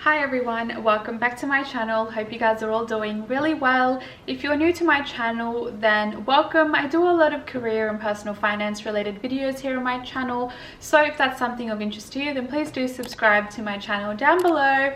Hi everyone, welcome back to my channel. Hope you guys are all doing really well. If you're new to my channel, then welcome. I do a lot of career and personal finance related videos here on my channel, so if that's something of interest to you, then please do subscribe to my channel down below.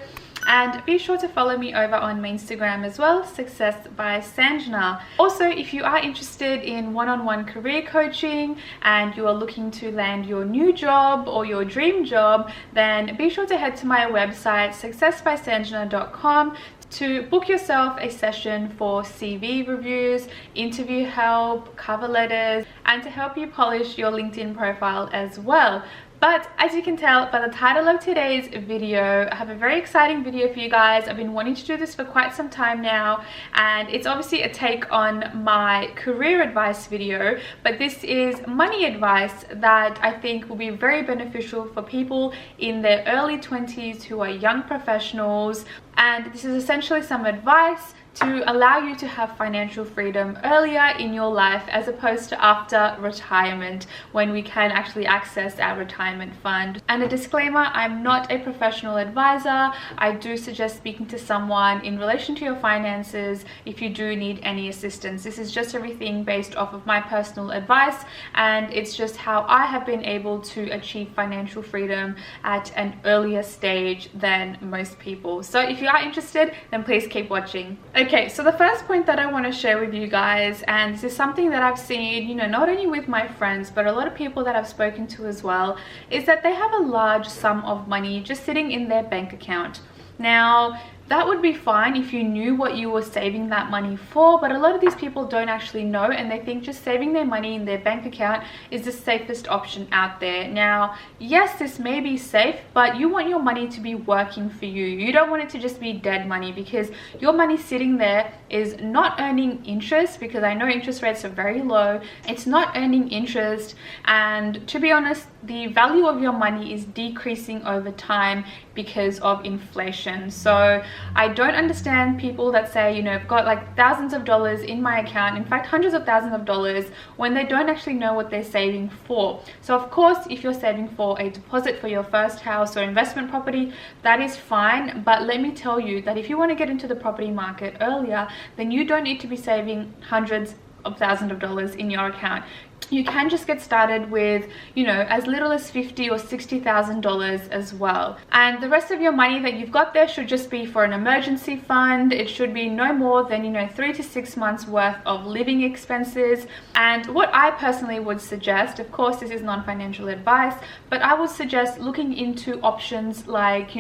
And be sure to follow me over on my Instagram as well, Success by Sanjana. Also, if you are interested in one-on-one career coaching and you are looking to land your new job or your dream job, then be sure to head to my website, successbysanjana.com, to book yourself a session for CV reviews, interview help, cover letters, and to help you polish your LinkedIn profile as well. But as you can tell by the title of today's video, I have a very exciting video for you guys. I've been wanting to do this for quite some time now, and it's obviously a take on my career advice video, but this is money advice that I think will be very beneficial for people in their early 20s who are young professionals. And this is essentially some advice to allow you to have financial freedom earlier in your life as opposed to after retirement, when we can actually access our retirement fund. And a disclaimer, I'm not a professional advisor. I do suggest speaking to someone in relation to your finances if you do need any assistance. This is just everything based off of my personal advice, and it's just how I have been able to achieve financial freedom at an earlier stage than most people. So if you are interested, then please keep watching. Okay, so the first point that I want to share with you guys, and this is something that I've seen, not only with my friends, but a lot of people that I've spoken to as well, is that they have a large sum of money just sitting in their bank account. Now, that would be fine if you knew what you were saving that money for, but a lot of these people don't actually know, and they think just saving their money in their bank account is the safest option out there. Now, yes, this may be safe, but you want your money to be working for you. You don't want it to just be dead money, because your money sitting there is not earning interest, because I know interest rates are very low. It's not earning interest, and to be honest, the value of your money is decreasing over time because of inflation. So I don't understand people that say, I've got like thousands of dollars in my account, in fact hundreds of thousands of dollars, when they don't actually know what they're saving for. So of course, if you're saving for a deposit for your first house or investment property, that is fine. But let me tell you that if you want to get into the property market earlier, then you don't need to be saving hundreds of thousands of dollars in your account. You can just get started with, as little as $50,000 or $60,000 as well. And the rest of your money that you've got there should just be for an emergency fund. It should be no more than, 3 to 6 months worth of living expenses. And what I personally would suggest, of course, this is non-financial advice, but I would suggest looking into options like,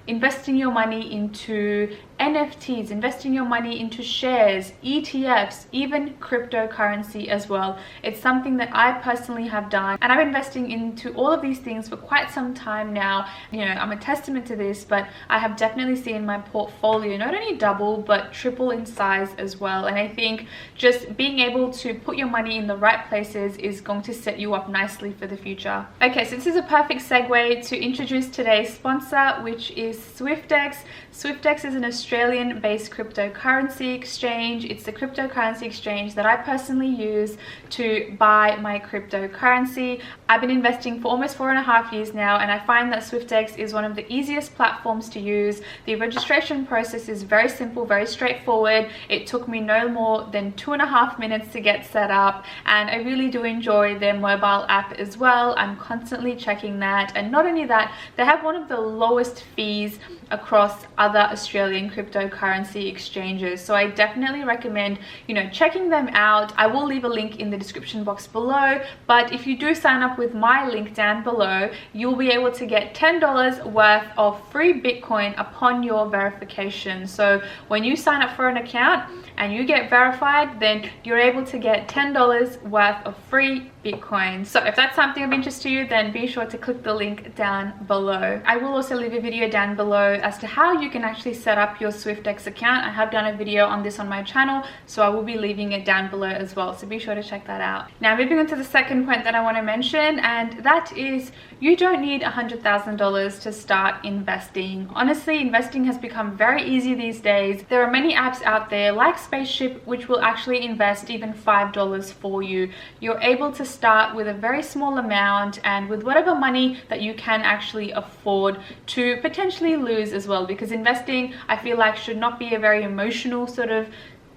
investing your money into NFTs, investing your money into shares, ETFs, even cryptocurrency as well. It's something that I personally have done, and I'm investing into all of these things for quite some time now. I'm a testament to this, but I have definitely seen my portfolio not only double but triple in size as well. And I think just being able to put your money in the right places is going to set you up nicely for the future. Okay, so this is a perfect segue to introduce today's sponsor, which is SwiftX. SwiftX is an Australian-based cryptocurrency exchange. It's the cryptocurrency exchange that I personally use to buy my cryptocurrency. I've been investing for almost 4.5 years now, and I find that SwiftX is one of the easiest platforms to use. The registration process is very simple, very straightforward. It took me no more than 2.5 minutes to get set up, and I really do enjoy their mobile app as well. I'm constantly checking that, and not only that, they have one of the lowest fees across other Australian cryptocurrency exchanges. So I definitely recommend, checking them out. I will leave a link in the description box below, but if you do sign up with my link down below, you'll be able to get $10 worth of free Bitcoin upon your verification. So when you sign up for an account and you get verified, then you're able to get $10 worth of free Bitcoin. So if that's something of interest to you, then be sure to click the link down below. I will also leave a video down below as to how you can actually set up your SwiftX account. I have done a video on this on my channel, so I will be leaving it down below as well, so be sure to check that out. Now moving on to the second point that I want to mention, and that is you don't need $100,000 to start investing. Honestly, investing has become very easy these days. There are many apps out there like Spaceship which will actually invest even $5 for you. You're able to start with a very small amount and with whatever money that you can actually afford to potentially lose as well, because investing, I feel like, should not be a very emotional sort of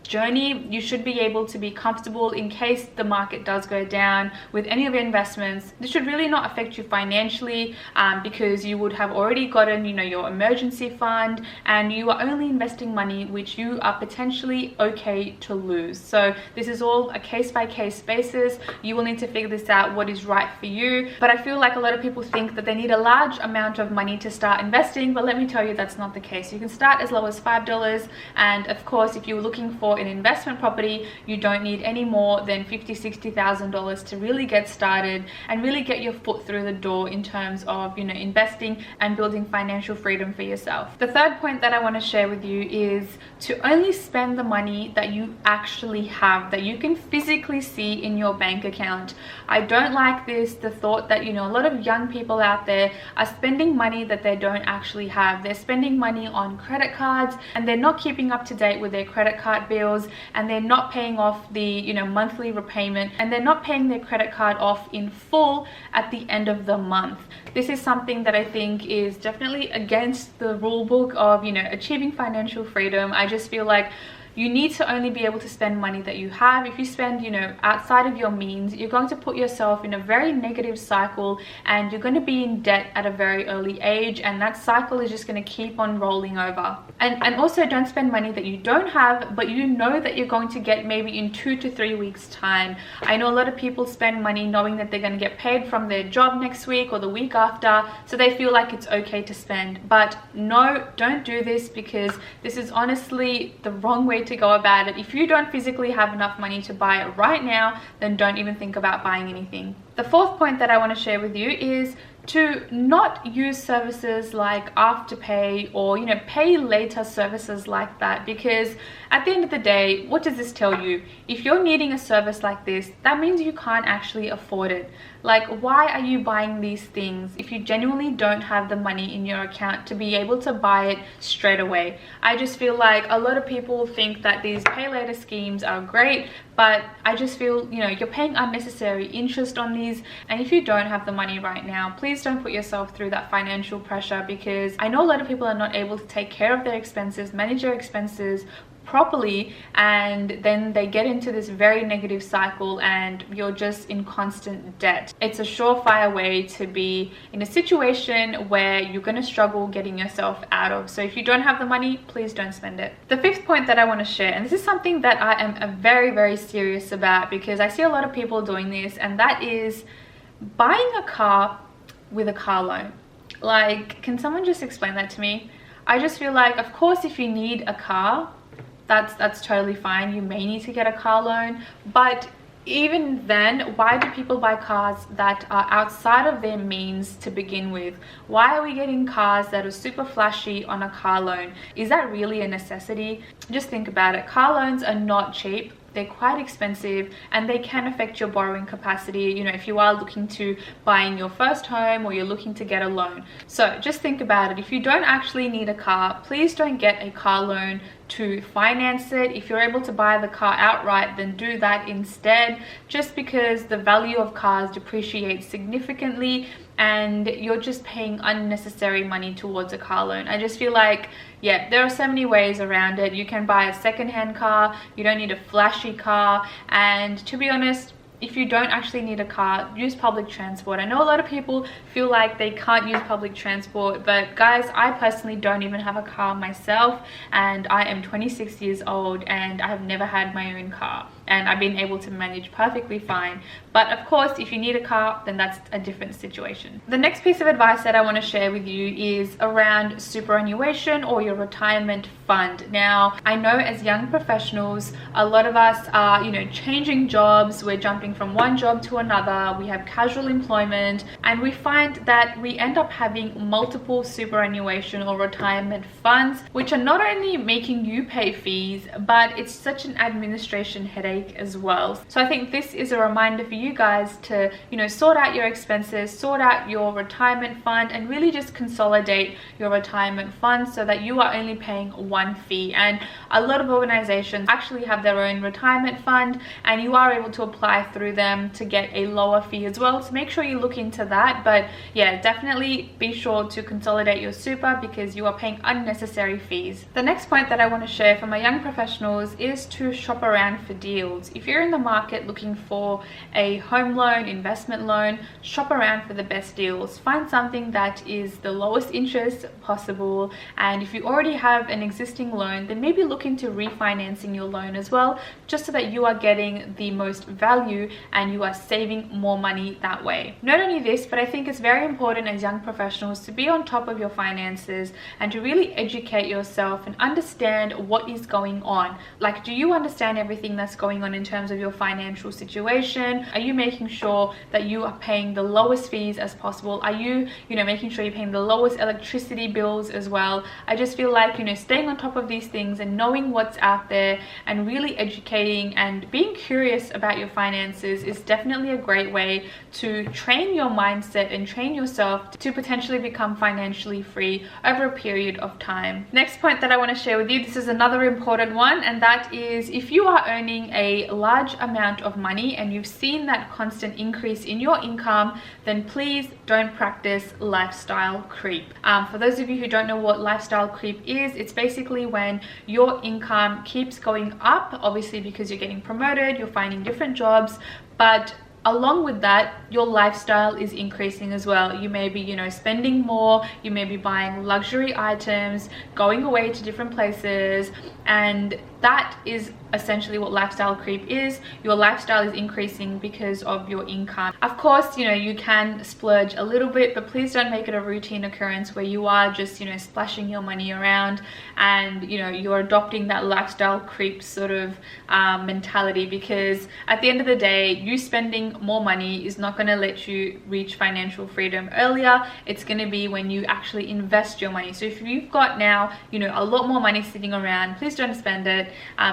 journey. You should be able to be comfortable in case the market does go down with any of your investments. This should really not affect you financially, because you would have already gotten, you know, your emergency fund, and you are only investing money which you are potentially okay to lose. So this is all a case-by-case basis. You will need to figure this out, what is right for you. But I feel like a lot of people think that they need a large amount of money to start investing, but let me tell you, that's not the case. You can start as low as $5, and of course, if you're looking for an investment property, you don't need any more than $50,000-$60,000 to really get started and really get your foot through the door in terms of, you know, investing and building financial freedom for yourself. The third point that I want to share with you is to only spend the money that you actually have, that you can physically see in your bank account. I don't like the thought that, you know, a lot of young people out there are spending money that they don't actually have. They're spending money on credit cards, and they're not keeping up to date with their credit card bills, and they're not paying off the, you know, monthly repayment, and they're not paying their credit card off in full at the end of the month. This is something that I think is definitely against the rule book of, you know, achieving financial freedom. I just feel like you need to only be able to spend money that you have. If you spend, you know, outside of your means, you're going to put yourself in a very negative cycle, and you're going to be in debt at a very early age, and that cycle is just going to keep on rolling over. And also, don't spend money that you don't have, but you know that you're going to get maybe in 2 to 3 weeks time. I know a lot of people spend money knowing that they're going to get paid from their job next week or the week after, so they feel like it's okay to spend. But no, don't do this, because this is honestly the wrong way to go about it. If you don't physically have enough money to buy it right now, then don't even think about buying anything. The fourth point that I want to share with you is to not use services like Afterpay or, you know, pay later services like that, because at the end of the day, what does this tell you? If you're needing a service like this, that means you can't actually afford it. Like, why are you buying these things if you genuinely don't have the money in your account to be able to buy it straight away? I just feel like a lot of people think that these pay later schemes are great, but I just feel, you know, you're paying unnecessary interest on these, and if you don't have the money right now, please don't put yourself through that financial pressure, because I know a lot of people are not able to take care of their expenses, manage their expenses properly, and then they get into this very negative cycle and you're just in constant debt. It's a surefire way to be in a situation where you're going to struggle getting yourself out of. So if you don't have the money, please don't spend it. The fifth point that I want to share, and this is something that I am very serious about, because I see a lot of people doing this, and that is buying a car with a car loan. Like, can someone just explain that to me? I just feel like, of course, if you need a car, that's totally fine. You may need to get a car loan, but even then, why do people buy cars that are outside of their means to begin with? Why are we getting cars that are super flashy on a car loan? Is that really a necessity? Just think about it. Car loans are not cheap. They're quite expensive, and they can affect your borrowing capacity, you know, if you are looking to buying your first home or you're looking to get a loan. So just think about it. If you don't actually need a car, please don't get a car loan to finance it. If you're able to buy the car outright, then do that instead, just because the value of cars depreciates significantly and you're just paying unnecessary money towards a car loan. I just feel like, yeah, there are so many ways around it. You can buy a second-hand car, you don't need a flashy car, and to be honest, if you don't actually need a car, use public transport. I know a lot of people feel like they can't use public transport, but guys, I personally don't even have a car myself, and I am 26 years old and I have never had my own car, and I've been able to manage perfectly fine. But of course, if you need a car, then that's a different situation. The next piece of advice that I want to share with you is around superannuation or your retirement fund. Now, I know as young professionals, a lot of us are, you know, changing jobs. We're jumping from one job to another. We have casual employment, and we find that we end up having multiple superannuation or retirement funds, which are not only making you pay fees, but it's such an administration headache mistake as well. So I think this is a reminder for you guys to, you know, sort out your expenses, sort out your retirement fund, and really just consolidate your retirement fund so that you are only paying one fee. And a lot of organizations actually have their own retirement fund, and you are able to apply through them to get a lower fee as well. So make sure you look into that. But yeah, definitely be sure to consolidate your super because you are paying unnecessary fees. The next point that I want to share for my young professionals is to shop around for deals. If you're in the market looking for a home loan, investment loan, shop around for the best deals. Find something that is the lowest interest possible, and if you already have an existing loan, then maybe look into refinancing your loan as well, just so that you are getting the most value and you are saving more money that way. Not only this, but I think it's very important as young professionals to be on top of your finances and to really educate yourself and understand what is going on. Like, do you understand everything that's going on in terms of your financial situation? Are you making sure that you are paying the lowest fees as possible? Are you, making sure you're paying the lowest electricity bills as well? I just feel like, staying on top of these things and knowing what's out there and really educating and being curious about your finances is definitely a great way to train your mindset and train yourself to potentially become financially free over a period of time. Next point that I want to share with you, this is another important one, and that is if you are earning a large amount of money and you've seen that constant increase in your income, then please don't practice lifestyle creep. For those of you who don't know what lifestyle creep is, it's basically when your income keeps going up, obviously because you're getting promoted, you're finding different jobs, but along with that, your lifestyle is increasing as well. You may be, spending more, you may be buying luxury items, going away to different places, and that is essentially what lifestyle creep is. Your lifestyle is increasing because of your income. Of course, you can splurge a little bit, but please don't make it a routine occurrence where you are just, splashing your money around and, you're adopting that lifestyle creep sort of mentality, because at the end of the day, you spending more money is not going to let you reach financial freedom earlier. It's going to be when you actually invest your money. So if you've got now, a lot more money sitting around, please don't spend it.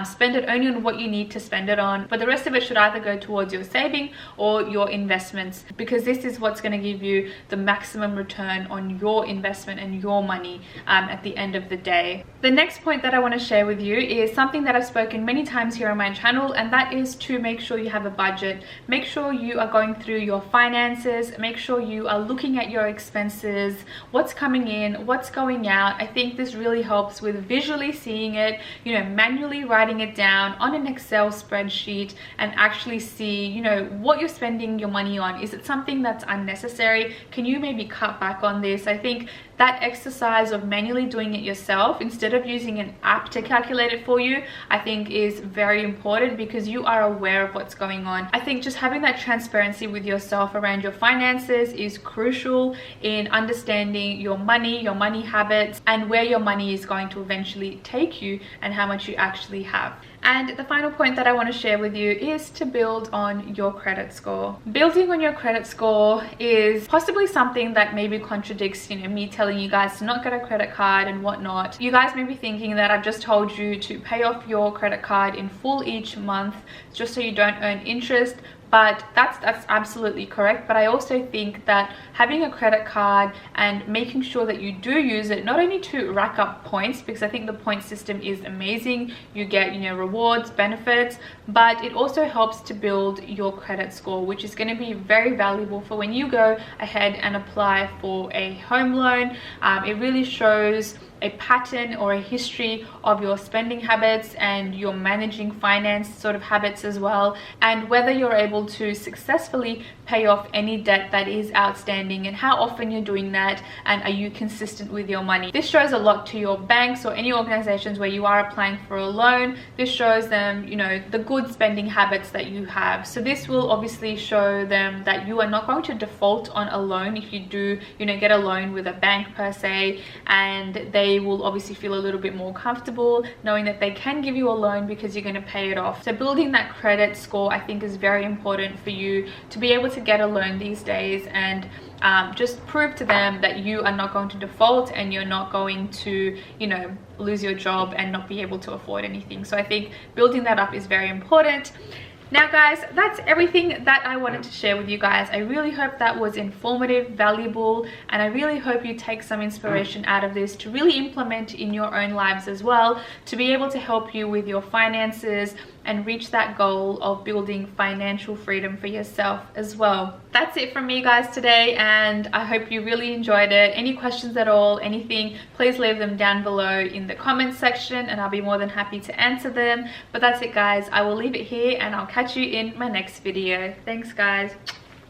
Spend it only on what you need to spend it on, but the rest of it should either go towards your saving or your investments, because this is what's going to give you the maximum return on your investment and your money at the end of the day. The next point that I want to share with you is something that I've spoken many times here on my channel, and that is to make sure you have a budget. Make sure you are going through your finances, make sure you are looking at your expenses, what's coming in, what's going out. I think this really helps with visually seeing it, manually writing it down on an Excel spreadsheet and actually see, what you're spending your money on. Is it something that's unnecessary? Can you maybe cut back on this? I think that exercise of manually doing it yourself instead of using an app to calculate it for you, I think is very important, because you are aware of what's going on. I think just having that transparency with yourself around your finances is crucial in understanding your money habits, and where your money is going to eventually take you and how much you actually have. And the final point that I want to share with you is to build on your credit score. Building on your credit score is possibly something that maybe contradicts, me telling you guys to not get a credit card and whatnot. You guys may be thinking that I've just told you to pay off your credit card in full each month just so you don't earn interest. But that's absolutely correct. But I also think that having a credit card and making sure that you do use it, not only to rack up points, because I think the point system is amazing, you get rewards, benefits, but it also helps to build your credit score, which is going to be very valuable for when you go ahead and apply for a home loan. It really shows a pattern or a history of your spending habits and your managing finance sort of habits as well, and whether you're able to successfully pay off any debt that is outstanding and how often you're doing that, and are you consistent with your money. This shows a lot to your banks or any organizations where you are applying for a loan. This shows them the good spending habits that you have. So this will obviously show them that you are not going to default on a loan if you do get a loan with a bank per se, and they will obviously feel a little bit more comfortable knowing that they can give you a loan because you're going to pay it off. So building that credit score, I think, is very important important for you to be able to get a loan these days, and just prove to them that you are not going to default and you're not going to, you know, lose your job and not be able to afford anything. So I think building that up is very important. Now guys, that's everything that I wanted to share with you guys. I really hope that was informative, valuable, and I really hope you take some inspiration out of this to really implement in your own lives as well, to be able to help you with your finances and reach that goal of building financial freedom for yourself as well. That's it from me guys today, and I hope you really enjoyed it. Any questions at all, anything, please leave them down below in the comments section and I'll be more than happy to answer them. But that's it guys, I will leave it here and I'll catch you in my next video. Thanks guys.